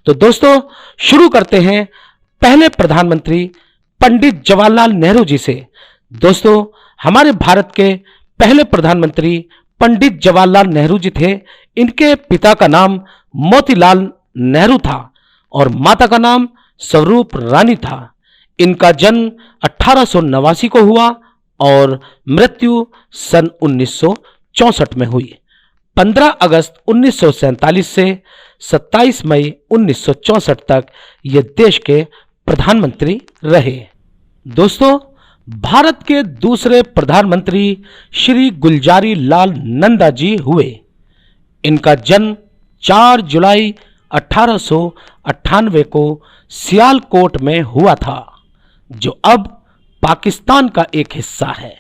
तो दोस्तों शुरू करते हैं पहले प्रधानमंत्री पंडित जवाहरलाल नेहरू जी से। दोस्तों हमारे भारत के पहले प्रधानमंत्री पंडित जवाहरलाल नेहरू जी थे। इनके पिता का नाम मोतीलाल नेहरू था और माता का नाम स्वरूप रानी था। इनका जन्म 1889 को हुआ और मृत्यु सन 1964 में हुई। 15 अगस्त 1947 से 27 मई 1964 तक ये देश के प्रधानमंत्री रहे। दोस्तों भारत के दूसरे प्रधानमंत्री श्री गुलजारी लाल नंदा जी हुए। इनका जन्म 4 जुलाई 1898 को सियालकोट में हुआ था, जो अब पाकिस्तान का एक हिस्सा है।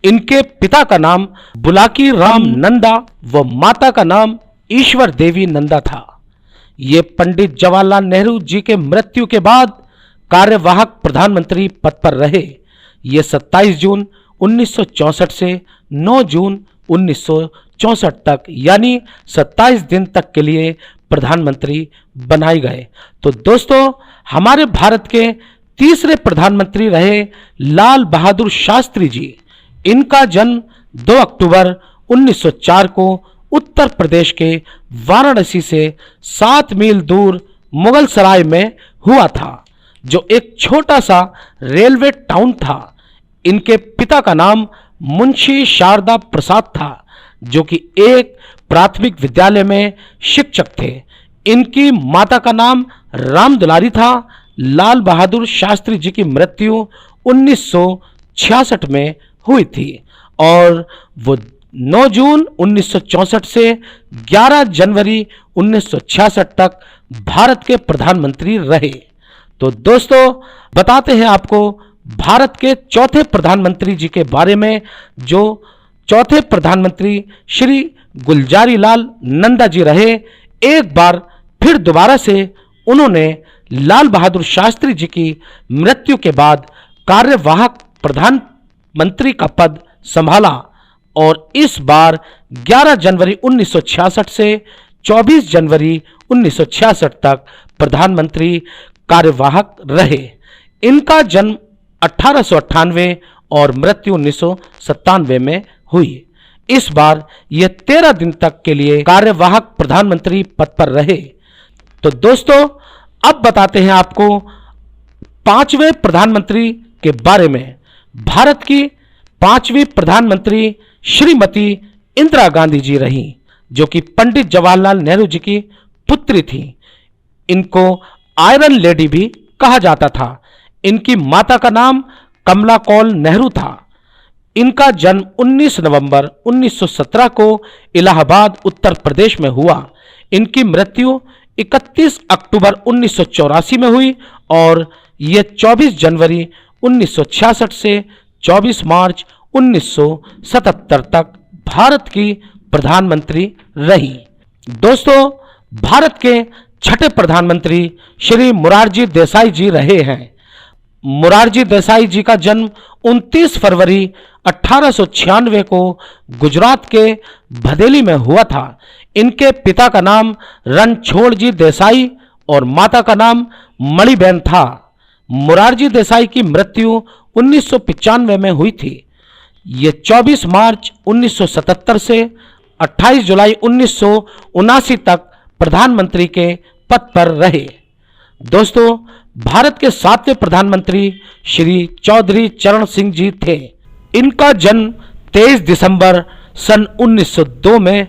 इनके पिता का नाम बुलाकी राम नंदा व माता का नाम ईश्वर देवी नंदा था। ये पंडित जवाहरलाल नेहरू जी के मृत्यु के बाद कार्यवाहक प्रधानमंत्री पद पर रहे। ये 27 जून 1964 से 9 जून 1964 तक यानी 27 दिन तक के लिए प्रधानमंत्री बनाए गए। तो दोस्तों हमारे भारत के तीसरे प्रधानमंत्री रहे लाल बहादुर शास्त्री जी। इनका जन्म 2 अक्टूबर 1904 को उत्तर प्रदेश के वाराणसी से 7 मील दूर मुगल सराय में हुआ था, जो एक छोटा सा रेलवे टाउन था। इनके पिता का नाम मुंशी शारदा प्रसाद था, जो कि एक प्राथमिक विद्यालय में शिक्षक थे। इनकी माता का नाम राम दुलारी था। लाल बहादुर शास्त्री जी की मृत्यु 1966 में हुई थी और वो 9 जून 1964 से 11 जनवरी 1966 तक भारत के प्रधानमंत्री रहे। तो दोस्तों बताते हैं आपको भारत के चौथे प्रधानमंत्री जी के बारे में, जो चौथे प्रधानमंत्री श्री गुलजारी लाल नंदा जी रहे। एक बार फिर दोबारा से उन्होंने लाल बहादुर शास्त्री जी की मृत्यु के बाद कार्यवाहक प्रधानमंत्री का पद संभाला और इस बार 11 जनवरी 1966 से 24 जनवरी 1966 तक प्रधानमंत्री कार्यवाहक रहे। इनका जन्म 1898 और मृत्यु 1997 में हुई। इस बार ये 13 दिन तक के लिए कार्यवाहक प्रधानमंत्री पद पर रहे। तो दोस्तों अब बताते हैं आपको 5वें प्रधानमंत्री के बारे में। भारत की 5वीं प्रधानमंत्री श्रीमती इंदिरा गांधी जी रही, जो कि पंडित जवाहरलाल नेहरू जी की पुत्री थी। इनको आयरन लेडी भी कहा जाता था। इनकी माता का नाम कमला कौल नेहरू था। इनका जन्म 19 नवंबर 1917 को इलाहाबाद उत्तर प्रदेश में हुआ। इनकी मृत्यु 31 अक्टूबर 1984 में हुई और ये 24 जनवरी 1966 से 24 मार्च 1977 तक भारत की प्रधानमंत्री रही। दोस्तों भारत के छठे प्रधानमंत्री श्री मोरारजी देसाई जी रहे हैं। मोरारजी देसाई जी का जन्म 29 फरवरी 1896 को गुजरात के भदेली में हुआ था। इनके पिता का नाम रणछोड़जी देसाई और माता का नाम मणिबेन था। मोरारजी देसाई की मृत्यु 1995 में हुई थी। ये 24 मार्च 1977 से 28 जुलाई 1979 तक प्रधानमंत्री के पद पर रहे। दोस्तों भारत के 7वें प्रधानमंत्री श्री चौधरी चरण सिंह जी थे। इनका जन्म 23 दिसंबर सन 1902 में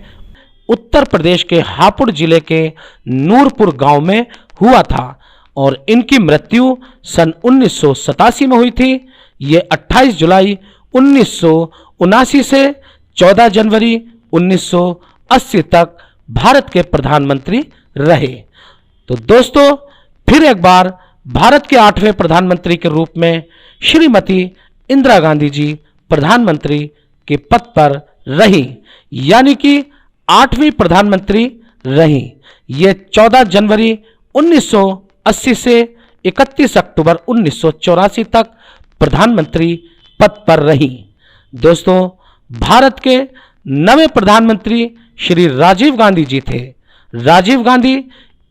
उत्तर प्रदेश के हापुड़ जिले के नूरपुर गांव में हुआ था और इनकी मृत्यु सन 1987 में हुई थी। ये 28 जुलाई 1979 से 14 जनवरी 1980 तक भारत के प्रधानमंत्री रहे। तो दोस्तों फिर एक बार भारत के 8वें प्रधानमंत्री के रूप में श्रीमती इंदिरा गांधी जी प्रधानमंत्री के पद पर रही, यानी कि 8वीं प्रधानमंत्री रही। ये 14 जनवरी 1980 से 31 अक्टूबर 1984 तक प्रधानमंत्री पद पर रही। दोस्तों भारत के 9वें प्रधानमंत्री श्री राजीव गांधी जी थे। राजीव गांधी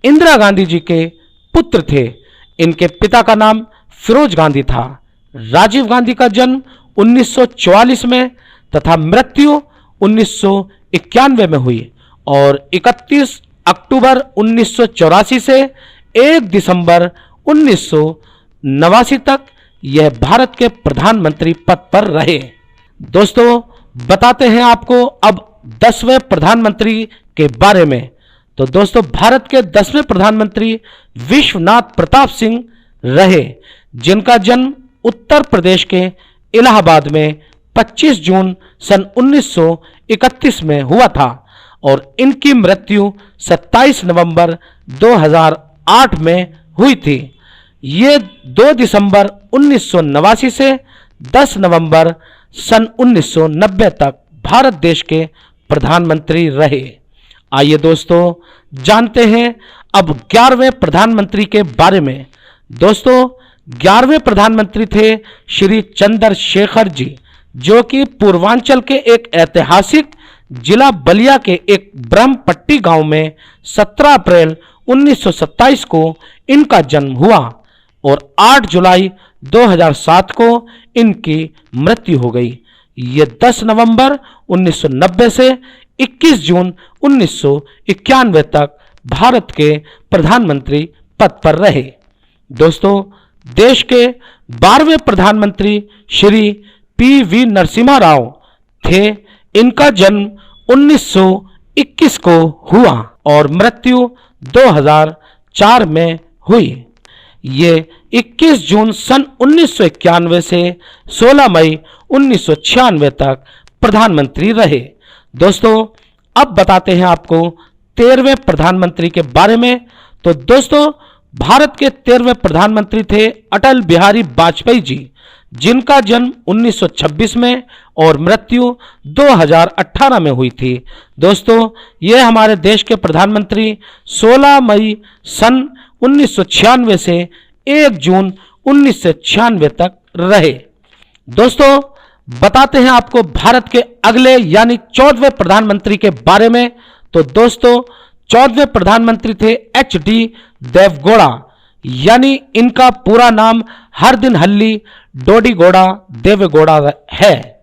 इंदिरा गांधी जी के पुत्र थे। इनके पिता का नाम फिरोज गांधी था। राजीव गांधी का जन्म 1944 में तथा मृत्यु 1991 में हुई और 31 अक्टूबर 1984 से 1 दिसंबर 1989 तक यह भारत के प्रधानमंत्री पद पर रहे। दोस्तों, बताते हैं आपको अब 10वें प्रधानमंत्री के बारे में। तो दोस्तों, भारत के 10वें प्रधानमंत्री विश्वनाथ प्रताप सिंह रहे, जिनका जन्म उत्तर प्रदेश के इलाहाबाद में 25 जून सन 1931 में हुआ था और इनकी मृत्यु 27 नवंबर 2008 में हुई थी। ये 2 दिसंबर 1989 से 10 नवंबर सन 1990 तक भारत देश के प्रधानमंत्री रहे। आइए दोस्तों, जानते हैं अब 11वें प्रधानमंत्री के बारे में। दोस्तों, 11वें प्रधानमंत्री थे श्री चंद्रशेखर जी, जो कि पूर्वांचल के एक ऐतिहासिक जिला बलिया के एक ब्रह्मपट्टी गांव में 17 अप्रैल 1927 को इनका जन्म हुआ और 8 जुलाई 2007 को इनकी मृत्यु हो गई। ये 10 नवंबर 1990 से 21 जून 1991 तक भारत के प्रधानमंत्री पद पर रहे। दोस्तों, देश के 12वें प्रधानमंत्री श्री पी.वी. नरसिम्हा राव थे। इनका जन्म 1921 को हुआ और मृत्यु 2004 में हुई। ये 21 जून सन 1991 से 16 मई 1996 तक प्रधानमंत्री रहे। दोस्तों, अब बताते हैं आपको 13वें प्रधानमंत्री के बारे में। तो दोस्तों, भारत के 13वें प्रधानमंत्री थे अटल बिहारी वाजपेयी जी, जिनका जन्म 1926 में और मृत्यु 2018 में हुई थी। दोस्तों, ये हमारे देश के प्रधानमंत्री 16 मई सन 1996 से 1 जून 1996 तक रहे। दोस्तों, बताते हैं आपको भारत के अगले यानी 14वें प्रधानमंत्री के बारे में। तो दोस्तों, 14वें प्रधानमंत्री थे एच.डी. देवगौड़ा, यानी इनका पूरा नाम हरदिनहल्ली डोडीगौड़ा देवेगौड़ा है।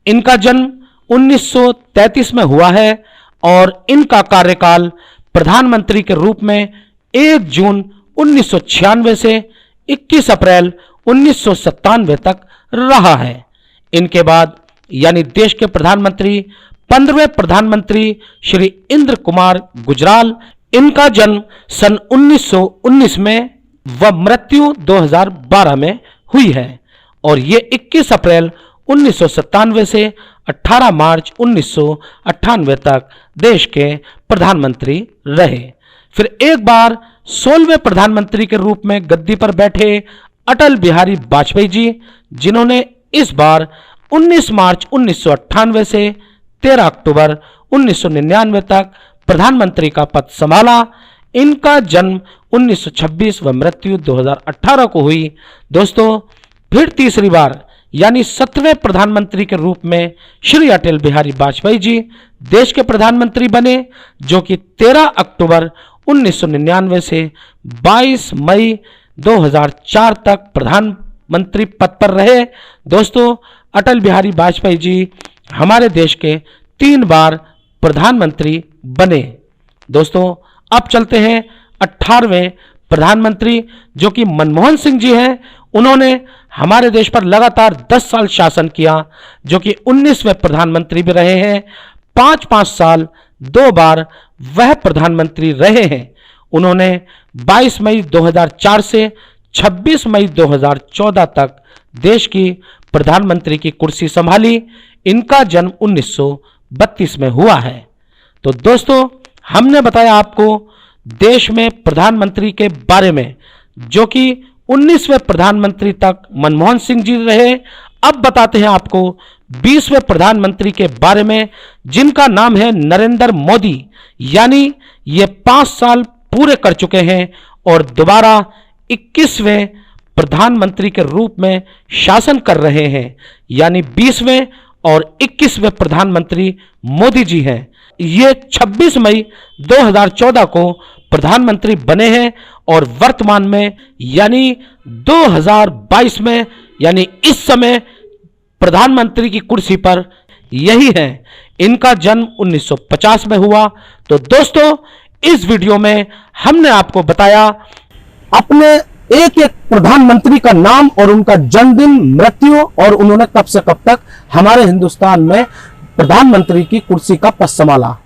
इनका जन्म 1933 में हुआ है और इनका कार्यकाल प्रधानमंत्री के रूप में 1 जून 1996 से 21 अप्रैल 1997 तक रहा है। इनके बाद यानी देश के प्रधानमंत्री 15वें प्रधानमंत्री श्री इंद्र कुमार गुजराल, इनका जन्म सन 1919 में व मृत्यु 2012 में हुई है और ये 21 अप्रैल 1997 से 18 मार्च 1998 तक देश के प्रधानमंत्री रहे। फिर एक बार 16वें प्रधानमंत्री के रूप में गद्दी पर बैठे अटल बिहारी वाजपेयी जी, जिन्होंने इस बार 19 मार्च 1998 से 13 अक्टूबर 1999 तक प्रधानमंत्री का पद संभाला। इनका जन्म 1926 व मृत्यु 2018 को हुई। दोस्तों, फिर तीसरी बार यानी 17वें प्रधानमंत्री के रूप में श्री अटल बिहारी वाजपेयी जी देश के प्रधानमंत्री बने, जो कि 13 अक्टूबर 1999 से 22 मई 2004 तक प्रधानमंत्री पद पर रहे। दोस्तों, अटल बिहारी वाजपेयी जी हमारे देश के 3 बार प्रधानमंत्री बने। दोस्तों, अब चलते हैं 18वें प्रधानमंत्री, जो कि मनमोहन सिंह जी हैं। उन्होंने हमारे देश पर लगातार 10 साल शासन किया, जो कि 19वें प्रधानमंत्री भी रहे हैं। 5-5 साल 2 बार वह प्रधानमंत्री रहे हैं। उन्होंने 22 मई 2004 से 26 मई 2014 तक देश की प्रधानमंत्री की कुर्सी संभाली। इनका जन्म 1932 में हुआ है। तो दोस्तों, हमने बताया आपको देश में प्रधानमंत्री के बारे में, जो कि 19वें प्रधानमंत्री तक मनमोहन सिंह जी रहे। अब बताते हैं आपको 20वें प्रधानमंत्री के बारे में, जिनका नाम है नरेंद्र मोदी, यानी ये 5 साल पूरे कर चुके हैं और दोबारा 21वें प्रधानमंत्री के रूप में शासन कर रहे हैं। यानी 20वें और 21वें प्रधानमंत्री मोदी जी हैं। ये 26 मई 2014 को प्रधानमंत्री बने हैं और वर्तमान में यानी 2022 में यानी इस समय प्रधानमंत्री की कुर्सी पर यही है। इनका जन्म 1950 में हुआ। तो दोस्तों, इस वीडियो में हमने आपको बताया अपने एक एक प्रधानमंत्री का नाम और उनका जन्मदिन, मृत्यु और उन्होंने कब से कब तक हमारे हिंदुस्तान में प्रधानमंत्री की कुर्सी का पद संभाला।